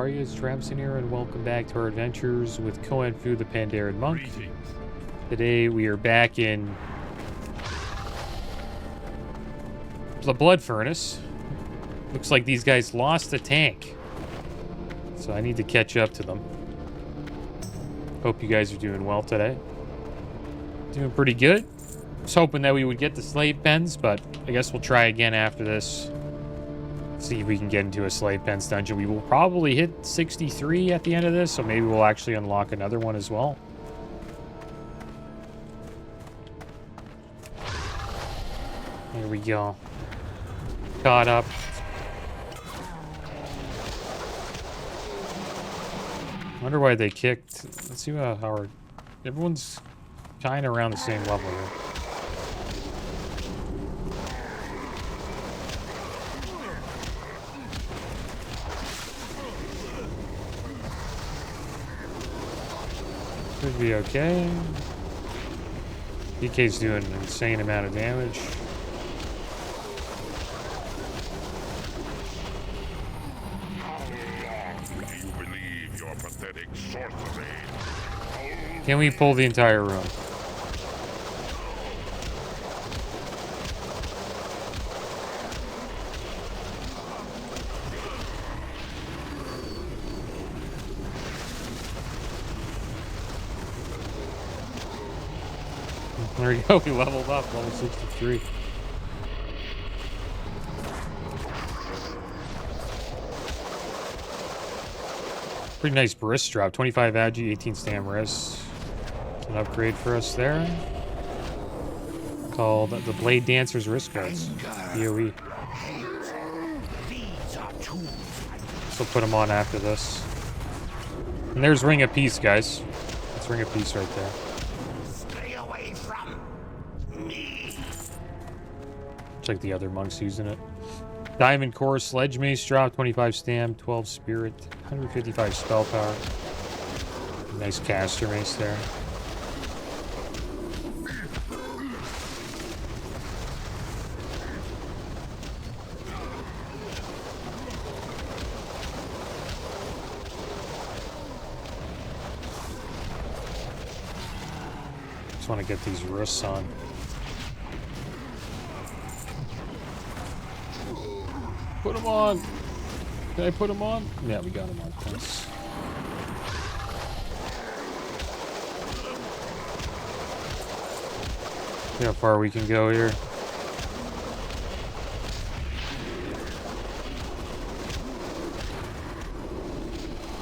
are you? It's Traviseen here, and welcome back to our adventures with Fu the PANDAREN MONK. Today we are back in the Blood Furnace. Looks like these guys lost a tank, so I need to catch up to them. Hope you guys are doing well today. Doing pretty good. I was hoping that we would get the slave pens, but I guess we'll try again after this. See if we can get into a slave pens dungeon. We will probably hit 63 at the end of this, so maybe we'll actually unlock another one as well. Here we go. Caught up. Wonder why they kicked. Let's see how everyone's kind of around the same level here. Should be okay. DK's doing an insane amount of damage. Can we pull the entire room? There we go, we leveled up, level 63. Pretty nice wrist drop, 25 agi, 18 stam wrist. An upgrade for us there. Called the Blade Dancer's wrist guards. PoE. So put them on after this. And there's Ring of Peace, guys. That's Ring of Peace right there. Check the other monks using it. Diamond Core Sledge Mace drop, 25 stam, 12 spirit, 155 spell power. Nice caster mace there. Just want to get these wrists on. Put them on. Can I put them on? Yeah, we got them on. Thanks. See how far we can go here.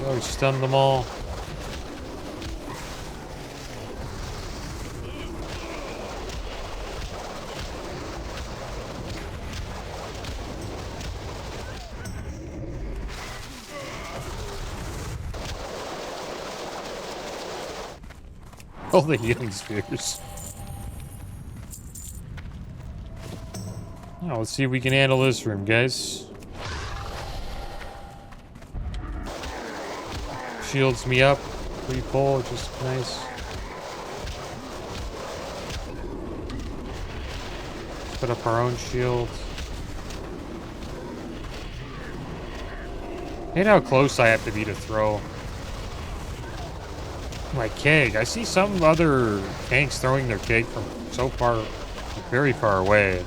Oh, we stunned them all. All the healing spheres. Oh, let's see if we can handle this room, guys. Shields me up. Free pull, which is nice. Put up our own shield. Hate how close I have to be to throw my keg. I see some other tanks throwing their keg from so far, very far away.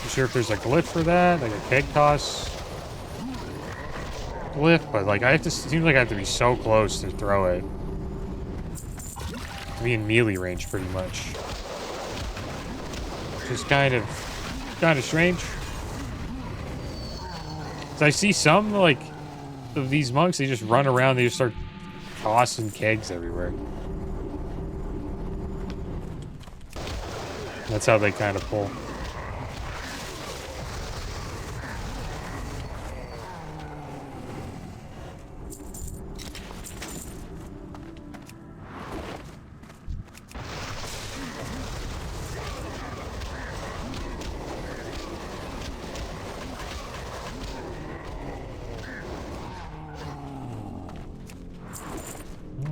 Not sure if there's a glyph for that, like a keg toss glyph, but like it seems like I have to be so close to throw it. To be in melee range pretty much. Just kind of strange. So I see some like of these monks, they just run around, they just start tossing kegs everywhere. That's how they kind of pull.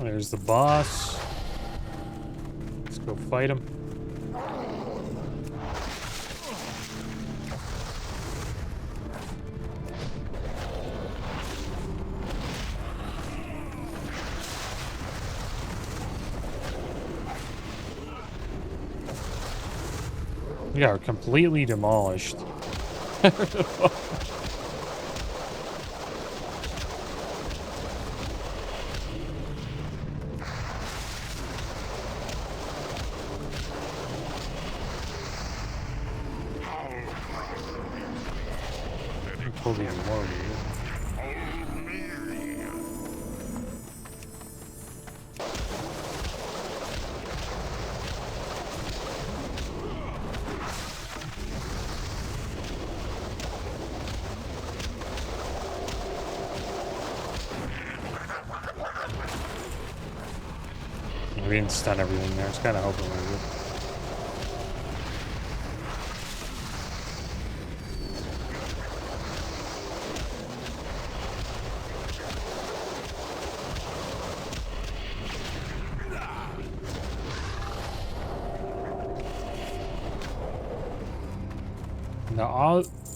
There's the boss. Let's go fight him. We are completely demolished. Pull the more, we didn't stun everything there. I was kind of hoping we would.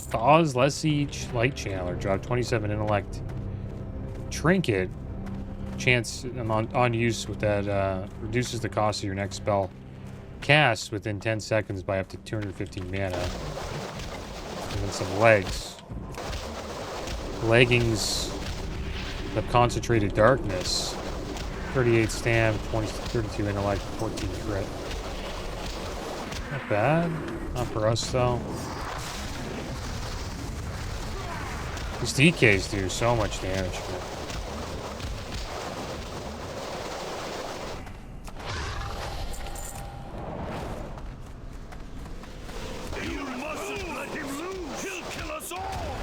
The Oz Lessie Light Channeler dropped 27 intellect. Trinket. Chance on use with that reduces the cost of your next spell cast within 10 seconds by up to 250 mana. And then some legs. Leggings of Concentrated Darkness. 38 stam, 32 intellect, 14 crit. Not bad. Not for us though. These DKs do so much damage. You mustn't let him lose. He'll kill us all.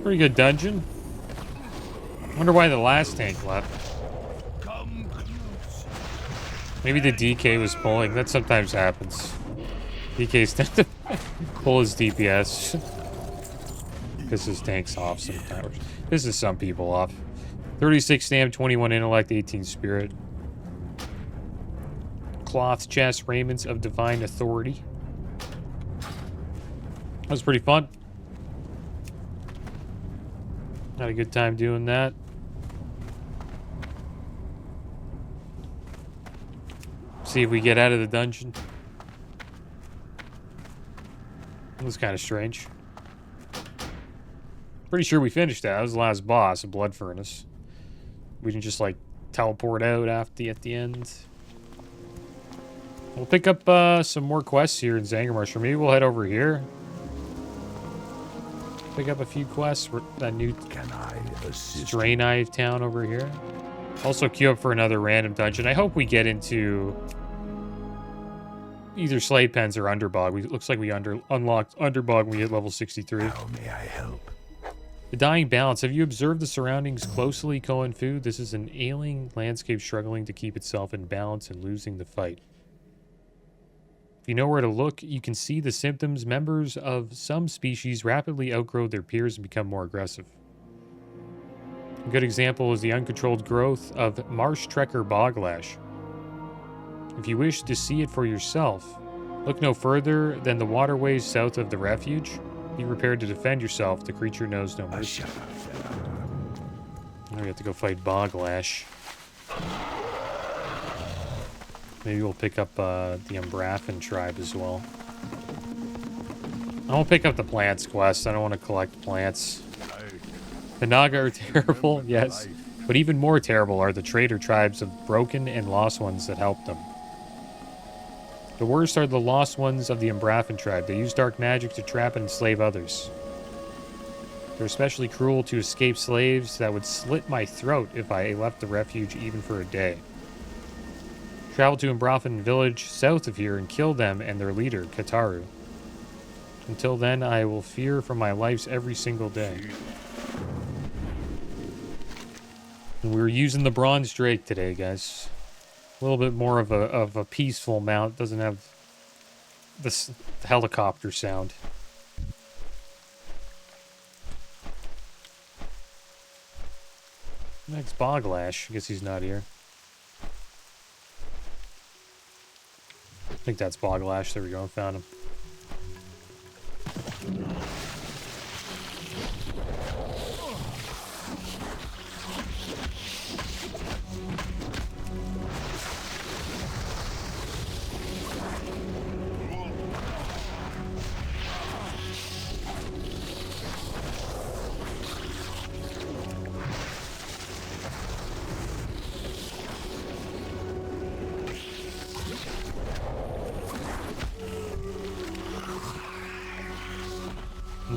Pretty good dungeon. Wonder why the last tank left. Maybe the DK was pulling. That sometimes happens. DKs tend to pull his DPS. Because his tank's off sometimes. This is some people off. 36 stam, 21 intellect, 18 spirit. Cloth chest, raiments of divine authority. That was pretty fun. Had a good time doing that. See if we get out of the dungeon. That was kind of strange. Pretty sure we finished that. That was the last boss, a blood furnace. We didn't just like teleport out at the end. We'll pick up some more quests here in Zangarmarsh, or maybe we'll head over here. Pick up a few quests. That new Stray Knife town over here. Also queue up for another random dungeon. I hope we get into either Slave Pens or Underbog. Looks like we unlocked Underbog when we hit level 63. How may I help? The Dying Balance. Have you observed the surroundings closely, Kohen Fu? This is an ailing landscape struggling to keep itself in balance and losing the fight. If you know where to look, you can see the symptoms. Members of some species rapidly outgrow their peers and become more aggressive. A good example is the uncontrolled growth of marsh trekker boglash. If you wish to see it for yourself, look no further than the waterways south of the refuge. Be prepared to defend yourself. The creature knows no mercy. Now we have to go fight boglash. Maybe we'll pick up the Umbrafan tribe as well. I won't pick up the plants quest. I don't want to collect plants. The Naga are terrible, yes. But even more terrible are the traitor tribes of broken and lost ones that help them. The worst are the lost ones of the Umbrafan tribe. They use dark magic to trap and enslave others. They're especially cruel to escaped slaves that would slit my throat if I left the refuge even for a day. Travel to Umbrafan village south of here and kill them and their leader, Kataru. Until then, I will fear for my life every single day. We're using the Bronze Drake today, guys. A little bit more of a peaceful mount. Doesn't have this helicopter sound. Next Boglash. I guess he's not here. I think that's Boglash. There we go. Found him.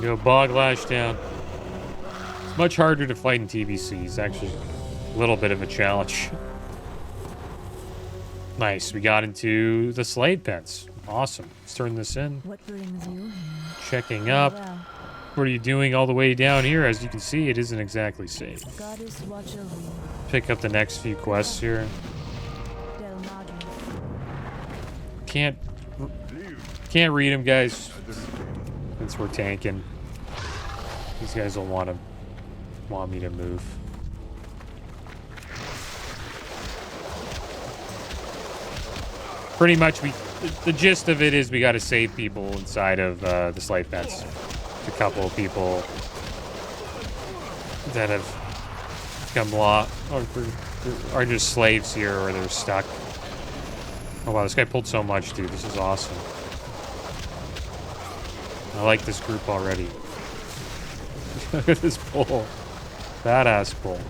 Go Boglash down. It's much harder to fight in TBC. It's actually a little bit of a challenge. Nice. We got into the Slade Pens. Awesome. Let's turn this in. What brings you here? Checking up. Well, What are you doing all the way down here? As you can see, it isn't exactly safe. goddess watch over you. Pick up the next few quests here. Del Madre. Can't read them, guys. Since we're tanking. These guys will want me to move. Pretty much, the gist of it is we got to save people inside of the Slate Pens. A couple of people that have become are just slaves here, or they're stuck. Oh wow, this guy pulled so much, dude. This is awesome. I like this group already. Look at this pull. Badass pull.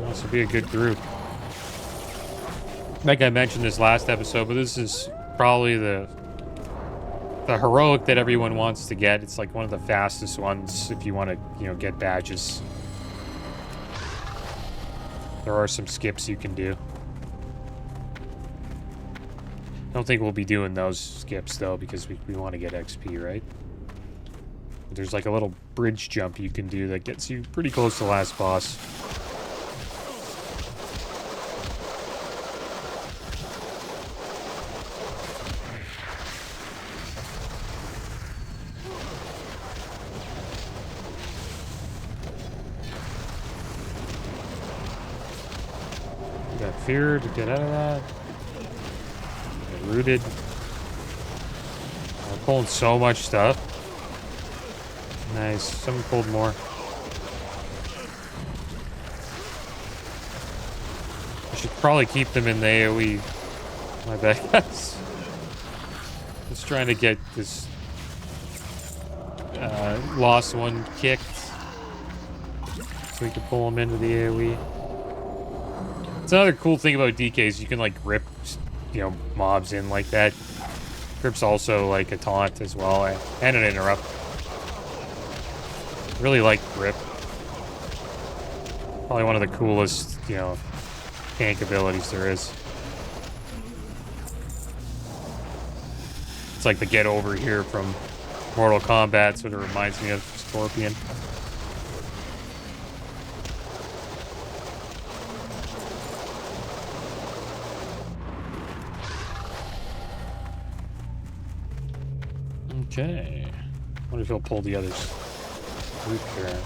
This would be a good group. Like I mentioned this last episode, but this is probably the heroic that everyone wants to get. It's like one of the fastest ones if you want to, get badges. There are some skips you can do. I don't think we'll be doing those skips though, because we want to get XP, right? There's like a little bridge jump you can do that gets you pretty close to the last boss. Fear to get out of that. Get rooted. We're pulling so much stuff. Nice. Someone pulled more. I should probably keep them in the AoE. My bad, guys. Just trying to get this lost one kicked so we can pull them into the AoE. It's another cool thing about DK is you can like rip, mobs in like that. Grip's also like a taunt as well, and an interrupt. Really like Grip. Probably one of the coolest, tank abilities there is. It's like the get over here from Mortal Kombat, sort of reminds me of Scorpion. Okay. Wonder if he'll pull the others. Group here.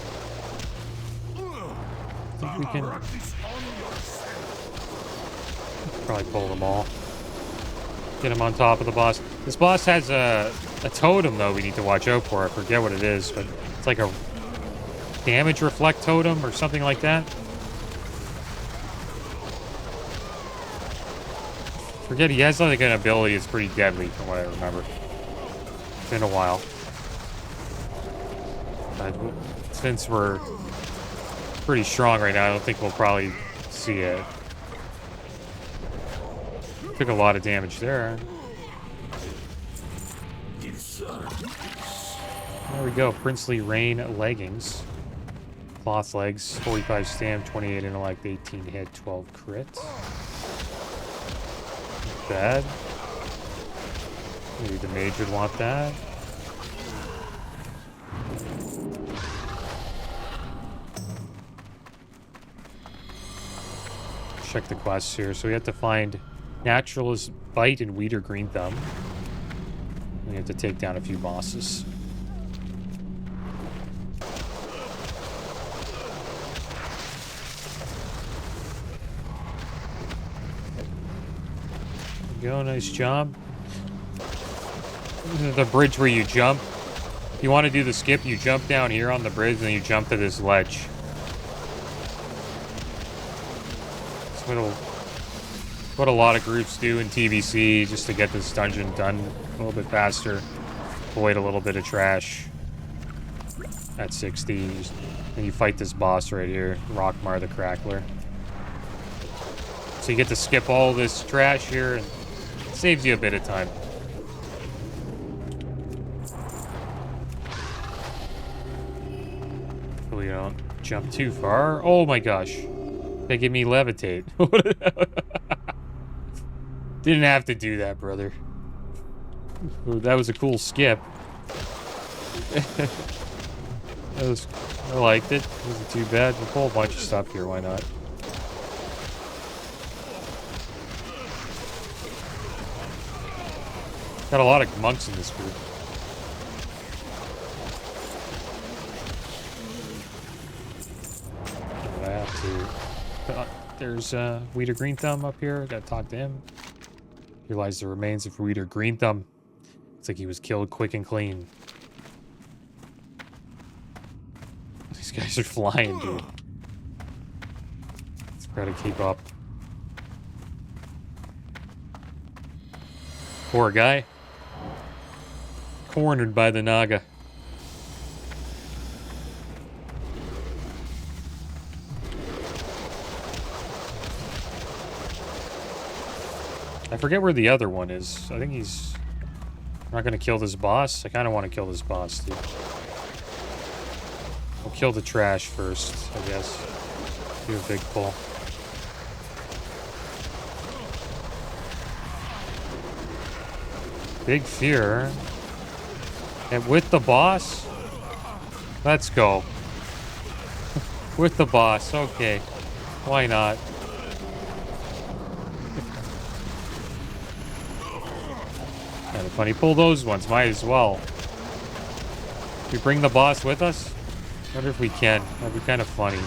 I think we can probably pull them all. Get him on top of the boss. This boss has a totem though we need to watch out for. I forget what it is, but it's like a damage reflect totem or something like that. Forget, he has like an ability that's pretty deadly from what I remember. It's been a while. But since we're pretty strong right now, I don't think we'll probably see it. Took a lot of damage there. There we go. Princely Rain leggings. Cloth legs. 45 stam, 28 intellect, 18 hit, 12 crit. bad. Maybe the mage would want that. Check the quests here. So we have to find Naturalist Bite and Weeder Green Thumb. We have to take down a few bosses. There you go, nice job. The bridge where you jump. If you want to do the skip, you jump down here on the bridge and then you jump to this ledge. What a lot of groups do in TBC just to get this dungeon done a little bit faster. Avoid a little bit of trash at 60. And you fight this boss right here, Rockmar the Crackler. So you get to skip all this trash here and it saves you a bit of time. Hopefully you don't jump too far. Oh my gosh. They give me levitate. Didn't have to do that, brother. Ooh, that was a cool skip. I liked it. It wasn't too bad. We'll pull a bunch of stuff here. Why not? Got a lot of monks in this group. But I have to. There's Weeder Green Thumb up here. Gotta talk to him. Realize the remains of Weeder Green Thumb. It's like he was killed quick and clean. These guys are flying, dude. Let's try to keep up. Poor guy. Cornered by the Naga. I forget where the other one is. I think he's not going to kill this boss. I kind of want to kill this boss, dude. We'll kill the trash first, I guess. Do a big pull. Big fear. And with the boss? Let's go. With the boss, okay. Why not? Kind of funny. Pull those ones, might as well. We bring the boss with us? Wonder if we can. That'd be kind of funny.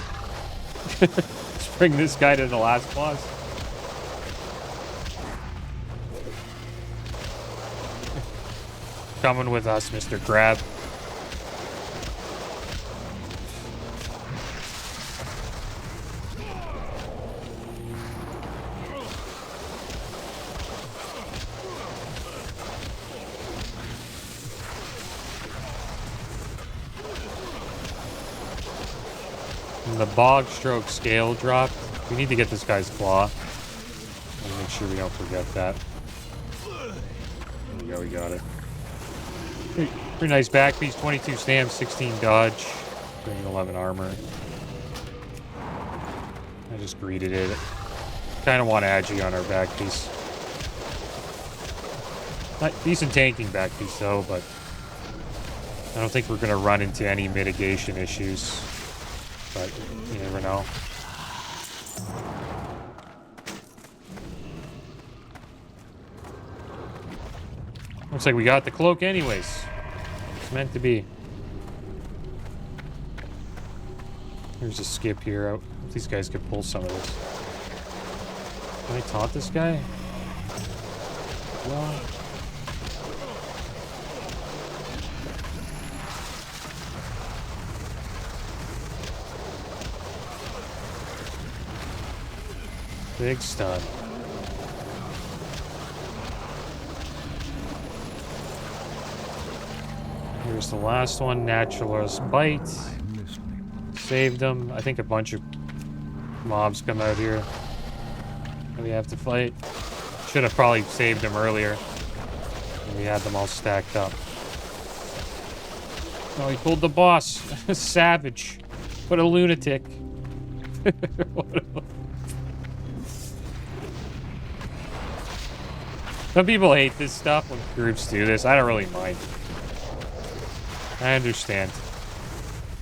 Let's bring this guy to the last boss. Coming with us, Mr. Crab. And the bog stroke scale dropped. We need to get this guy's claw. Make sure we don't forget that. There we go, we got it. Pretty nice back piece. 22 stamina, 16 dodge, 11 armor. I just greeted it. Kind of want Agi on our back piece. Not decent tanking back piece though, but I don't think we're gonna run into any mitigation issues. But you never know. Looks like we got the cloak anyways. It's meant to be. There's a skip here. I hope these guys could pull some of this. Can I taunt this guy? Well. Big stun. Here's the last one, Naturalist Bite. Saved them. I think a bunch of mobs come out here that we have to fight. Should have probably saved them earlier. We had them all stacked up. Oh, he pulled the boss. Savage. What a lunatic. Some people hate this stuff when groups do this. I don't really mind. I understand.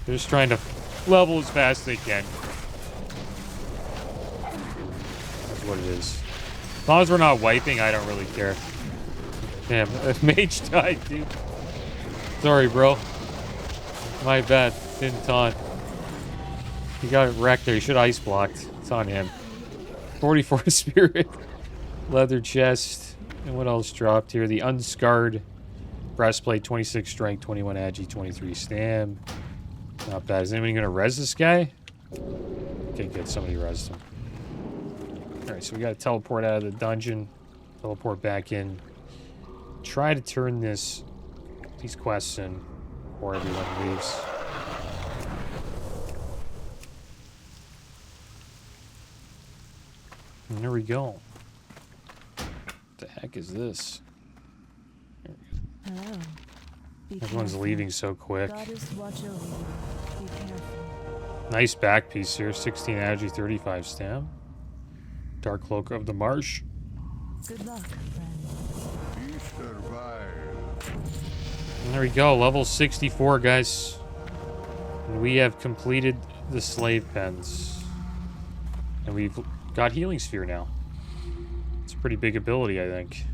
They're just trying to level as fast as they can. That's what it is. As long as we're not wiping, I don't really care. Damn, mage died, dude. Sorry, bro. My bad. Didn't taunt. He got wrecked there. He should have ice blocked. It's on him. 44 spirit. Leather chest. And what else dropped here? The unscarred breastplate. 26 strength, 21 agi, 23 stam. Not bad. Is anybody going to res this guy? Okay, good. Somebody res him. Alright, so we got to teleport out of the dungeon. Teleport back in. Try to turn these quests in before everyone leaves. And there we go. What the heck is this? Hello. Be Everyone's careful. leaving so quick. Goddess watch over you. Be careful. Nice back piece here. 16 agi, 35 stam. Dark Cloak of the Marsh. Good luck, friend. He survived. And there we go. Level 64, guys. And we have completed the slave pens. And we've got Healing Sphere now. It's a pretty big ability, I think.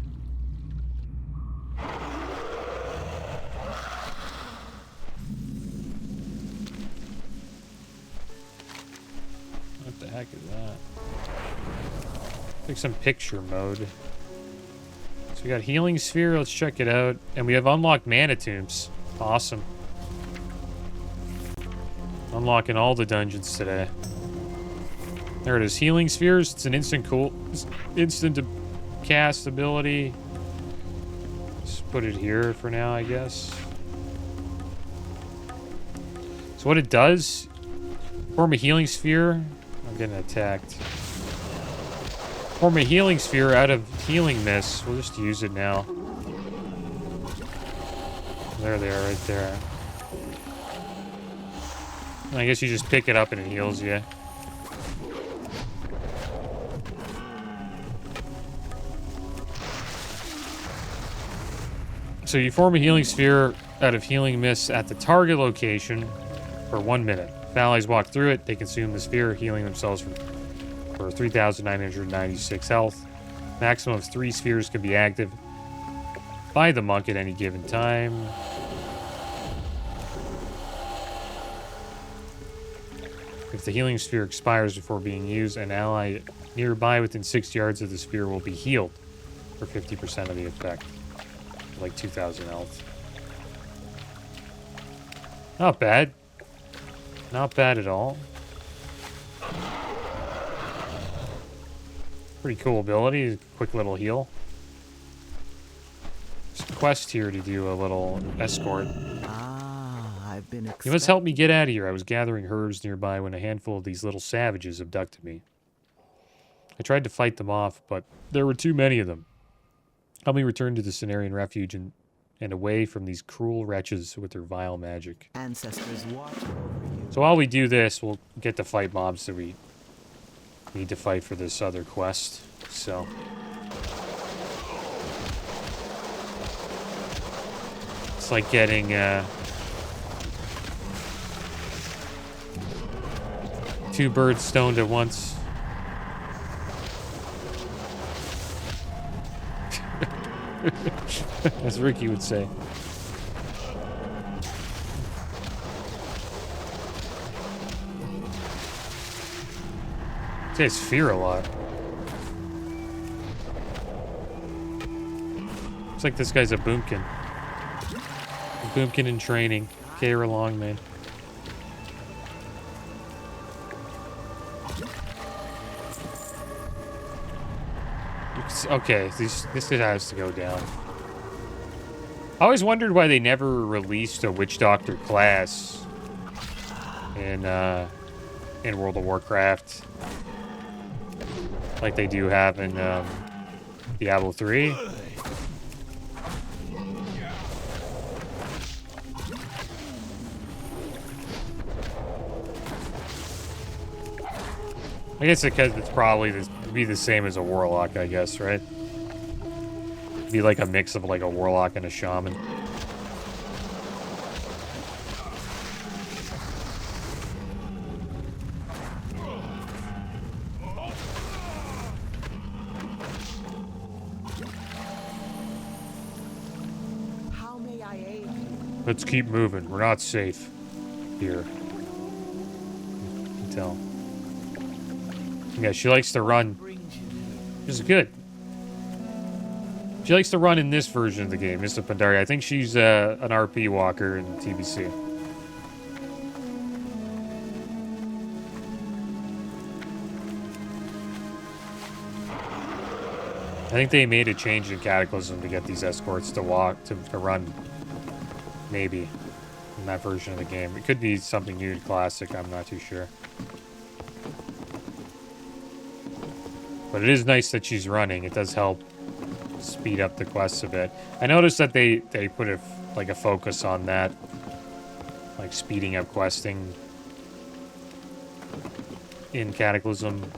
What the heck is that? Like some picture mode. So we got Healing Sphere. Let's check it out. And we have unlocked Mana Tombs. Awesome. Unlocking all the dungeons today. There it is. Healing Spheres. It's an instant to cast ability. Just put it here for now, I guess. So what it does, form a Healing Sphere. I'm getting attacked. Form a Healing Sphere out of Healing Mists. We'll just use it now. There they are, right there. I guess you just pick it up and it heals you. So you form a Healing Sphere out of Healing Mists at the target location for 1 minute. If allies walk through it, they consume the sphere, healing themselves for 3,996 health. Maximum of 3 spheres can be active by the monk at any given time. If the Healing Sphere expires before being used, an ally nearby within 6 yards of the sphere will be healed for 50% of the effect. Like 2,000 health. Not bad. Not bad at all. Pretty cool ability. Quick little heal. There's a quest here to do a little escort. I've been You must help me get out of here. I was gathering herbs nearby when a handful of these little savages abducted me. I tried to fight them off, but there were too many of them. Help me return to the Cenarian refuge and away from these cruel wretches with their vile magic. Ancestors watch over you. So while we do this, we'll get to fight mobs that we need to fight for this other quest. So it's like getting 2 birds stoned at once. As Ricky would say. I say it's fear a lot. Looks like this guy's a boomkin. A boomkin in training. Care along, man. Okay, this has to go down. I always wondered why they never released a Witch Doctor class in World of Warcraft, like they do have in Diablo 3. I guess because it's probably be the same as a warlock, I guess, right? Be like a mix of like a warlock and a shaman. How may I aid you? Let's keep moving. We're not safe here. You can tell. Yeah, she likes to run. Brings you. Which is good. She likes to run in this version of the game, Mr. Pandaria. I think she's an RP walker in TBC. I think they made a change in Cataclysm to get these escorts to walk, to run. Maybe. In that version of the game. It could be something new to Classic, I'm not too sure. But it is nice that she's running. It does help speed up the quests a bit. I noticed that they put a focus on that. Like speeding up questing in Cataclysm.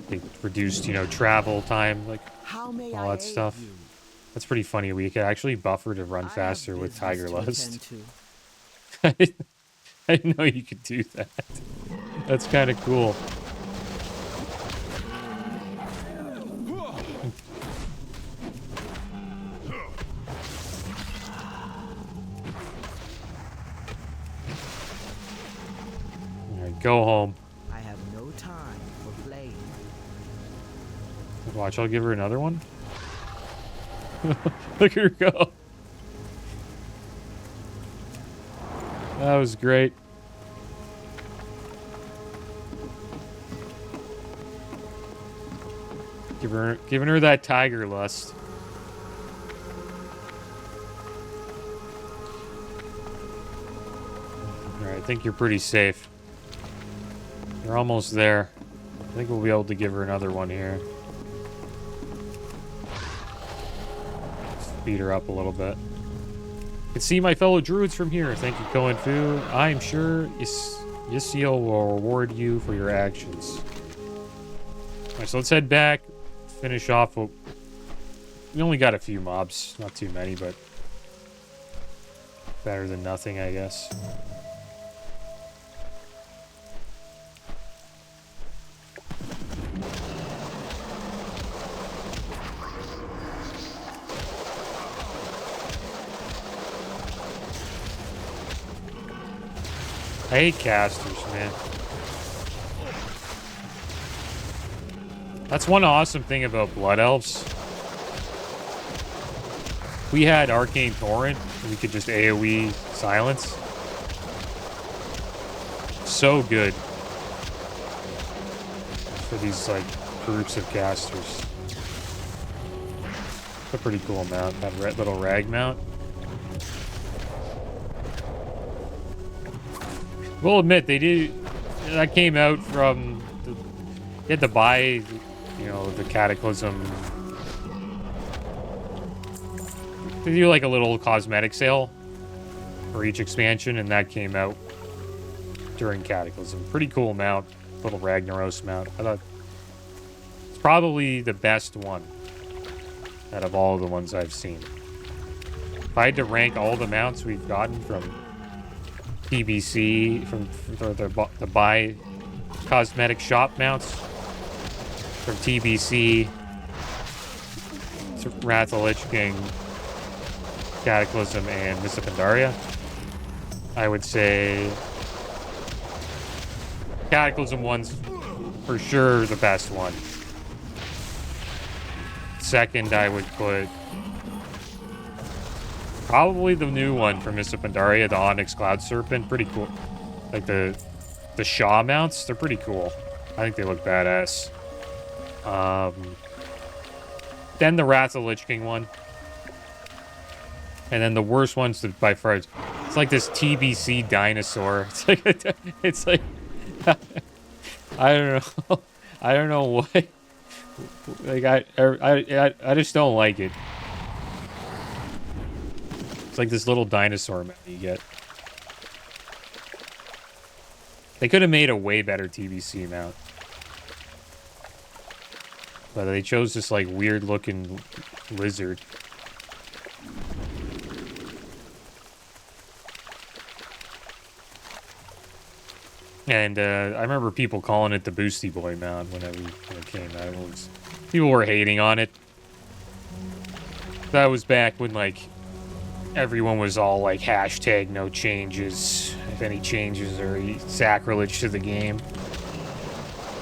They reduced, you know, travel time, like How may all I that aid stuff. you? That's pretty funny. We could actually buffer to run I have faster with business Tiger to Lust. attend to. I didn't know you could do that. That's kind of cool. Alright, go home. I have no time for playing. Watch, I'll give her another one. Look at her go. That was great. Giving her that tiger lust. Alright, I think you're pretty safe. You're almost there. I think we'll be able to give her another one here. Speed her up a little bit. I can see my fellow druids from here. Thank you, Koen Fu. I'm sure Yisio will reward you for your actions. Alright, so let's head back. Finish off. We only got a few mobs. Not too many, but better than nothing, I guess. I hate casters, man. That's one awesome thing about Blood Elves. We had Arcane Torrent, and we could just AoE silence. So good for these like groups of casters. It's a pretty cool mount, that little rag mount. We'll admit they did. That came out from. You had to buy, you know, the Cataclysm. They do like a little cosmetic sale for each expansion, and that came out during Cataclysm. Pretty cool mount, little Ragnaros mount. I thought it's probably the best one out of all the ones I've seen. If I had to rank all the mounts we've gotten from TBC, from the buy cosmetic shop mounts, from TBC to Wrath of Lich King, Cataclysm, and Mists of Pandaria, I would say Cataclysm 1's for sure the best one. Second, I would put probably the new one from Mists of Pandaria, the Onyx Cloud Serpent. Pretty cool. Like the Shaw mounts, they're pretty cool. I think they look badass. Then the Wrath of Lich King one. And then the worst one's by far, it's like this TBC dinosaur. It's like I don't know. I don't know what. Like I just don't like it. It's like this little dinosaur mount you get. They could have made a way better TBC mount. But they chose this, like, weird-looking lizard. And I remember people calling it the Boosty Boy mount when it came out. People were hating on it. That was back when, like, everyone was all like, hashtag no changes. If any changes are sacrilege to the game.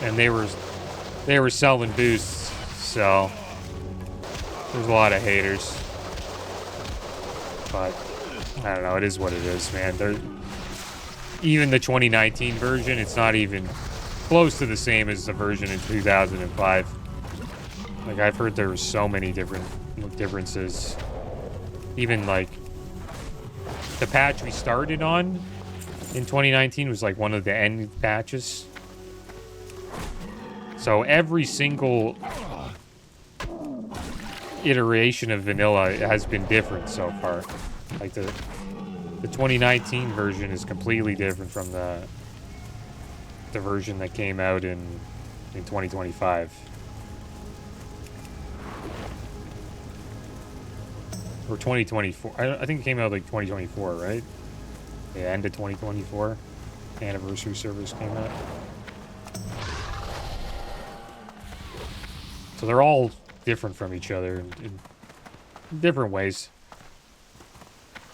And they were selling boosts, so there's a lot of haters. But I don't know, it is what it is, man. Even the 2019 version, it's not even close to the same as the version in 2005. Like, I've heard there were so many differences. Even, like, the patch we started on in 2019 was, like, one of the end patches. So every single iteration of vanilla has been different so far. Like, the 2019 version is completely different from the version that came out in 2025. Or 2024. I think it came out like 2024, right? The end of 2024. Anniversary servers came out. So they're all different from each other in different ways.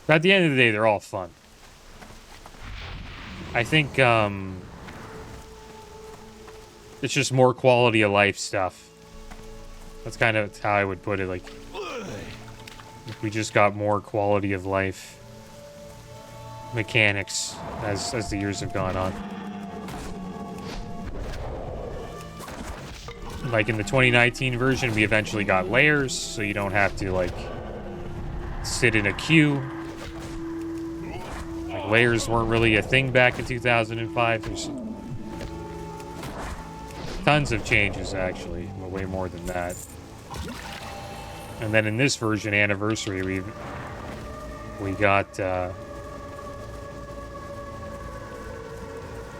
But at the end of the day, they're all fun. I think it's just more quality of life stuff. That's kind of how I would put it. Like, we just got more quality of life mechanics as the years have gone on. Like in the 2019 version, we eventually got layers, so you don't have to, like, sit in a queue. Like, layers weren't really a thing back in 2005. There's tons of changes, actually. Way more than that. And then in this version, Anniversary, we got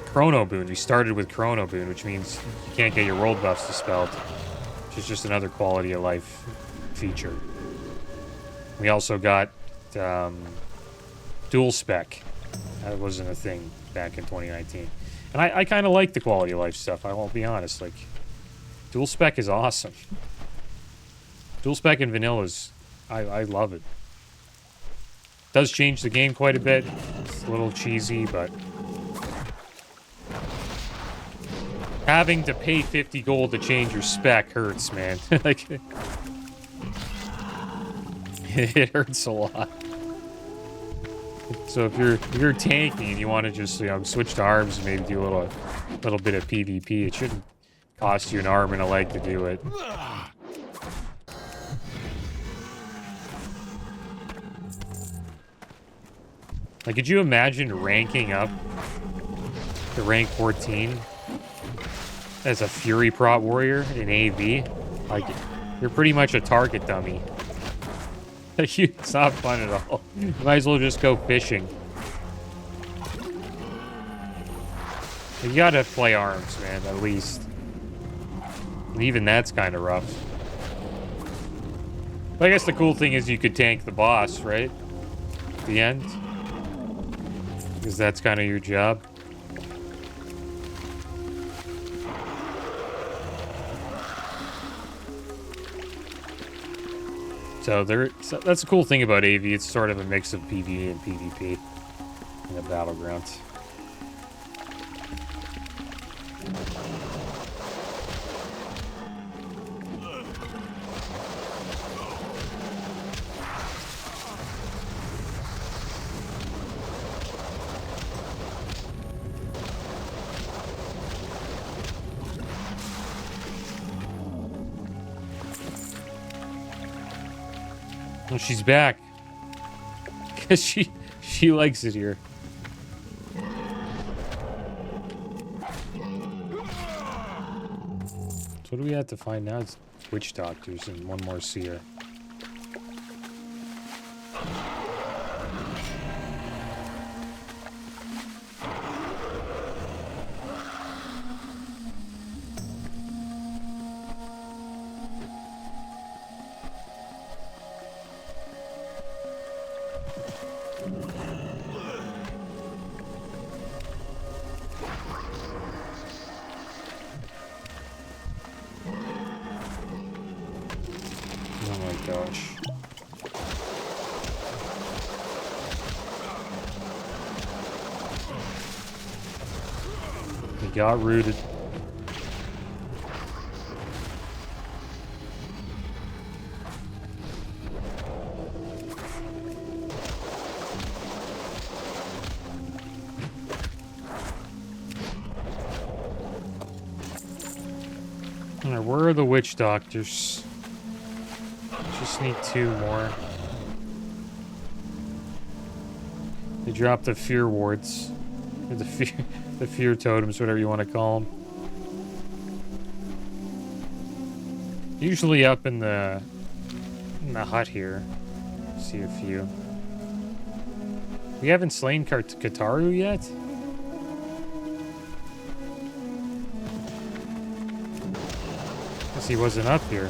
Chrono Boon. We started with Chrono Boon, which means you can't get your world buffs dispelled, which is just another quality of life feature. We also got dual spec. That wasn't a thing back in 2019. And I kind of like the quality of life stuff, I won't be honest. Like, dual spec is awesome. Dual spec in vanilla is... I love it. Does change the game quite a bit. It's a little cheesy, but... having to pay 50 gold to change your spec hurts, man. Like... it hurts a lot. So if you're tanking and you want to just, you know, switch to arms and maybe do a little bit of PvP, it shouldn't cost you an arm and a leg to do it. Like, could you imagine ranking up to rank 14 as a Fury Prot Warrior in AV? Like, you're pretty much a target dummy. It's not fun at all. You might as well just go fishing. You gotta play arms, man, at least. And even that's kind of rough. But I guess the cool thing is you could tank the boss, right? At the end. Because that's kind of your job. So that's the cool thing about AV. It's sort of a mix of PvE and PvP in the battlegrounds. Well, she's back. Because she likes it here. So what do we have to find now? It's witch doctors and one more seer. gosh. He got rooted. Alright, where are the witch doctors? Just need 2 more. They dropped the fear wards. Or the fear totems, whatever you want to call them. Usually up in the hut here. See a few. We haven't slain Kataru yet? Guess he wasn't up here.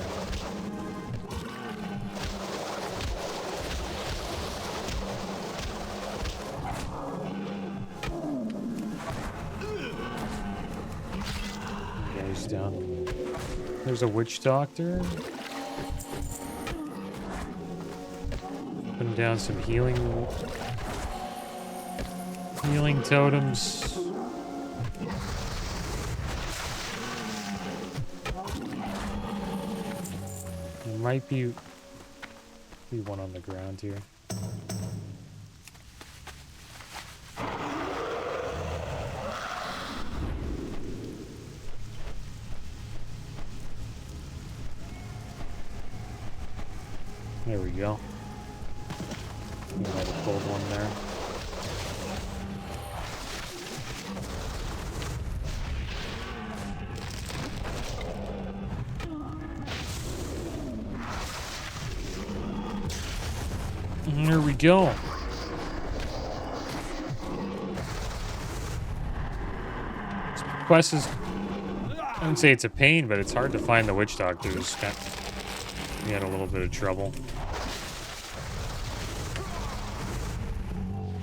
Yeah, he's down. There's a witch doctor. Putting down some healing totems. There might be one on the ground here. There we go. We might have pulled one there. And there we go. This quest is, I wouldn't say it's a pain, but it's hard to find the witch doctors. We had a little bit of trouble.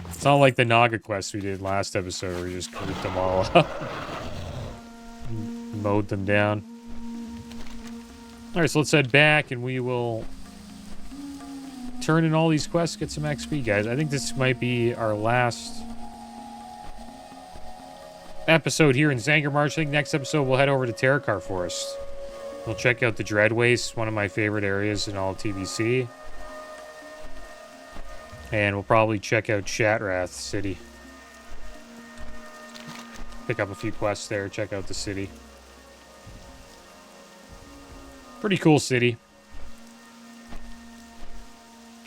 It's not like the Naga quest we did last episode where we just grouped them all up. Mowed them down. Alright, so let's head back and we will turn in all these quests, get some XP, guys. I think this might be our last episode here in Zangarmarsh. I think next episode we'll head over to Terakar Forest. We'll check out the Dread Waste, one of my favorite areas in all of TBC. And we'll probably check out Shatrath City. Pick up a few quests there, check out the city. Pretty cool city.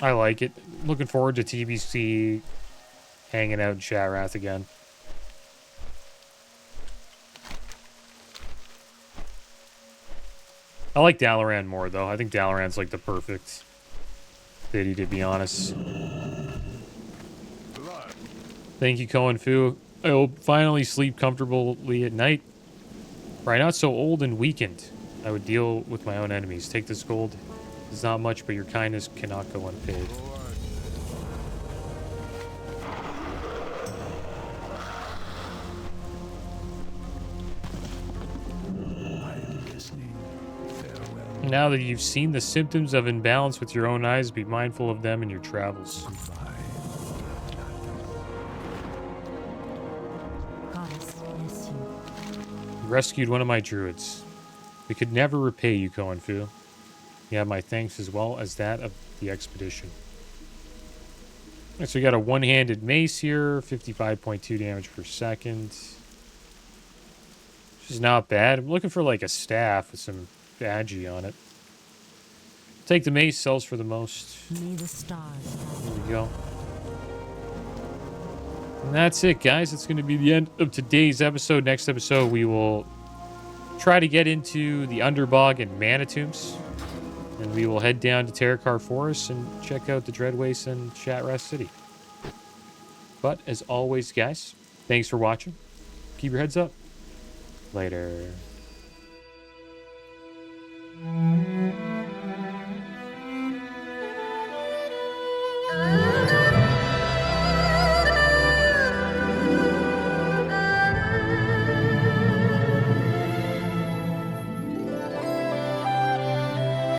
I like it. Looking forward to TBC hanging out in Shatrath again. I like Dalaran more, though. I think Dalaran's like the perfect city, to be honest. Thank you, Cohen Fu. I will finally sleep comfortably at night. For I'm not so old and weakened. I would deal with my own enemies. Take this gold. It's not much, but your kindness cannot go unpaid. Now that you've seen the symptoms of imbalance with your own eyes, be mindful of them in your travels. You rescued one of my druids. We could never repay you, Koenfu. You have my thanks as well as that of the expedition. Alright, so we got a one-handed mace here, 55.2 damage per second. Which is not bad. I'm looking for like a staff with some badgie on it. Take the mace, sells for the most. May the stars. There we go. And that's it, guys. It's going to be the end of today's episode. Next episode, we will try to get into the Underbog and Manitombs. And we will head down to Terakar Forest and check out the Dreadwaste and Shatrath City. But, as always, guys, thanks for watching. Keep your heads up. Later.